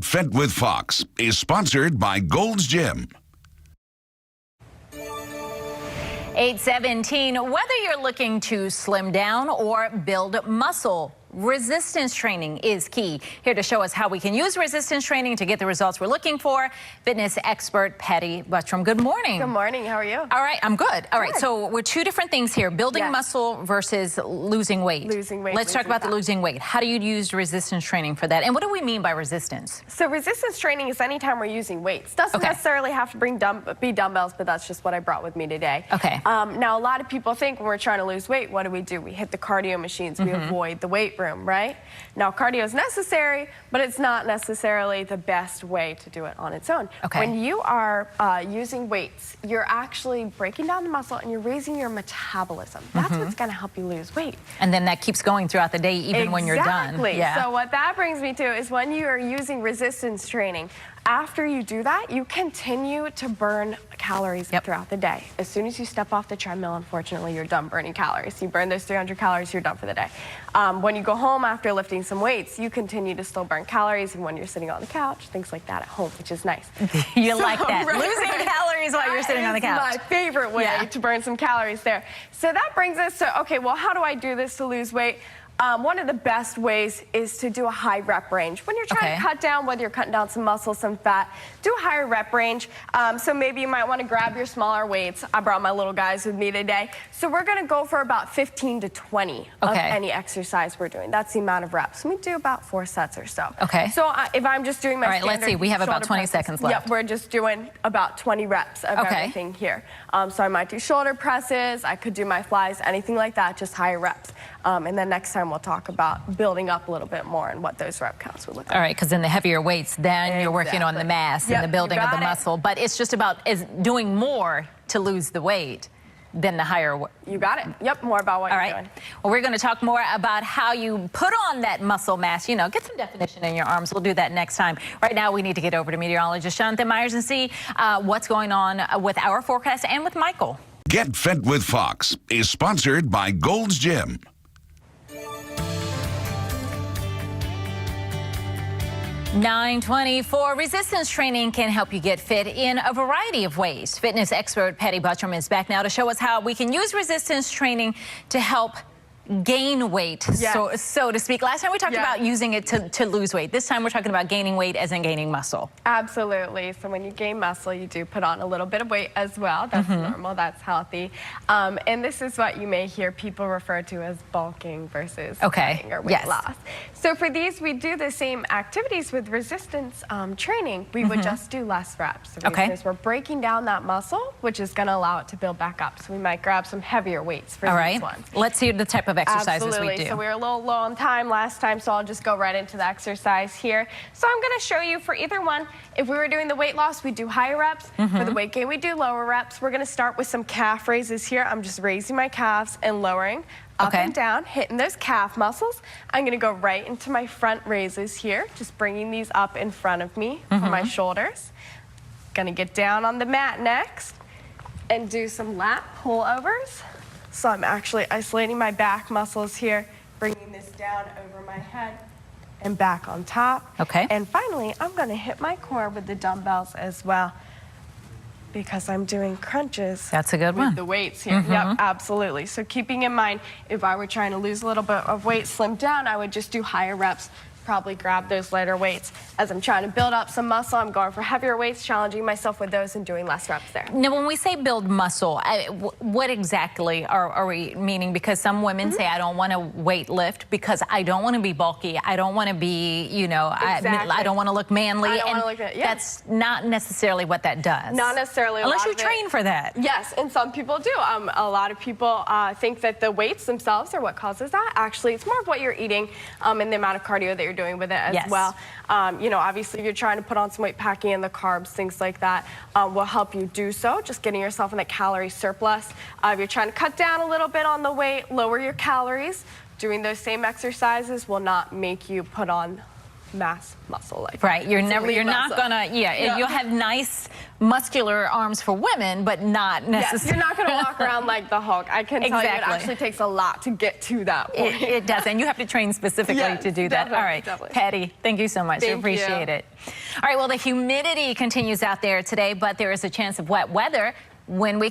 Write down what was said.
Fit with Fox is sponsored by Gold's Gym. 8:17, whether you're looking to slim down or build muscle, resistance training is key. Here to show us how we can use resistance training to get the results we're looking for, fitness expert Patty Butrim. Good morning. Good morning. How are you? All right, I'm good. All right, so we're two different things here, building muscle versus losing weight. Losing weight. Let's talk about the losing weight. How do you use resistance training for that? And what do we mean by resistance? So resistance training is anytime we're using weights. Doesn't necessarily have to be dumbbells, but that's just what I brought with me today. Okay. Now, a lot of people think when we're trying to lose weight, what do? We hit the cardio machines. We avoid the weight room, right? Now, cardio is necessary, but it's not necessarily the best way to do it on its own. Okay. When you are using weights, you're actually breaking down the muscle and you're raising your metabolism. That's what's going to help you lose weight. And then that keeps going throughout the day, even when you're done. Exactly. So what that brings me to is when you are using resistance training, after you do that, you continue to burn calories throughout the day. As soon as you step off the treadmill, unfortunately, you're done burning calories. You burn those 300 calories, you're done for the day. When you go home after lifting some weights, you continue to still burn calories, even when you're sitting on the couch, things like that at home, which is nice. You like that, losing calories while you're sitting on the couch. That's my favorite way to burn some calories there. So that brings us to, okay, well, how do I do this to lose weight? One of the best ways is to do a high rep range. When you're trying to cut down, whether you're cutting down some muscle, some fat, do a higher rep range. So maybe you might want to grab your smaller weights. I brought my little guys with me today. So we're going to go for about 15 to 20 of any exercise we're doing. That's the amount of reps. We do about 4 sets or so. Okay. So if I'm just doing my standard let's see. We have about 20 seconds left. Yep, we're just doing about 20 reps of everything here. So I might do shoulder presses. I could do my flies, anything like that, just higher reps. And then next time we'll talk about building up a little bit more and what those rep counts would look like. All right, because in the heavier weights, then you're working on the mass and the building of the muscle. But it's just about doing more to lose the weight than the higher. You got it. Yep, more about what you're doing. Well, we're going to talk more about how you put on that muscle mass. You know, get some definition in your arms. We'll do that next time. Right now, we need to get over to meteorologist Jonathan Myers and see what's going on with our forecast and with Michael. Get Fit with Fox is sponsored by Gold's Gym. 9:24. Resistance training can help you get fit in a variety of ways. Fitness expert Patty Butrim is back now to show us how we can use resistance training to help gain weight, so to speak. Last time we talked about using it to lose weight. This time we're talking about gaining weight as in gaining muscle. Absolutely. So when you gain muscle, you do put on a little bit of weight as well. That's normal. That's healthy. And this is what you may hear people refer to as bulking versus cutting or weight loss. So for these, we do the same activities with resistance training. We would just do less reps. The reason is we're breaking down that muscle, which is going to allow it to build back up. So we might grab some heavier weights for these ones. Let's see the type of exercises we do. So we were a little low on time last time, so I'll just go right into the exercise here. So I'm going to show you for either one. If we were doing the weight loss, we do higher reps. For the weight gain, we do lower reps. We're going to start with some calf raises here. I'm just raising my calves and lowering up and down, hitting those calf muscles. I'm going to go right into my front raises here, just bringing these up in front of me for my shoulders. Going to get down on the mat next and do some lat pullovers. So I'm actually isolating my back muscles here, bringing this down over my head and back on top. And finally, I'm going to hit my core with the dumbbells as well because I'm doing crunches. That's a good one. With the weights here. Yep, absolutely. So keeping in mind, if I were trying to lose a little bit of weight, slim down, I would just do higher reps. Probably grab those lighter weights. As I'm trying to build up some muscle, I'm going for heavier weights, challenging myself with those and doing less reps there. Now, when we say build muscle, what exactly are we meaning? Because some women say, I don't want to weight lift because I don't want to be bulky. I don't want to be, you know, I don't want to look manly. I don't want to look that's not necessarily what that does. Not necessarily. Unless you train for that. Yes, and some people do. A lot of people think that the weights themselves are what causes that. Actually, it's more of what you're eating and the amount of cardio that you're doing with it as well. You know, obviously, if you're trying to put on some weight, packing in the carbs, things like that will help you do so, just getting yourself in that calorie surplus. If you're trying to cut down a little bit on the weight, lower your calories, doing those same exercises will not make you put on mass muscle like you're not gonna you'll have nice muscular arms for women, but not necessarily. Yes, you're not going to walk around like the Hulk. I can tell you it actually takes a lot to get to that point. It does, and you have to train specifically to do that. All right, Patty, thank you so much. I appreciate it. All right, well, the humidity continues out there today, but there is a chance of wet weather when we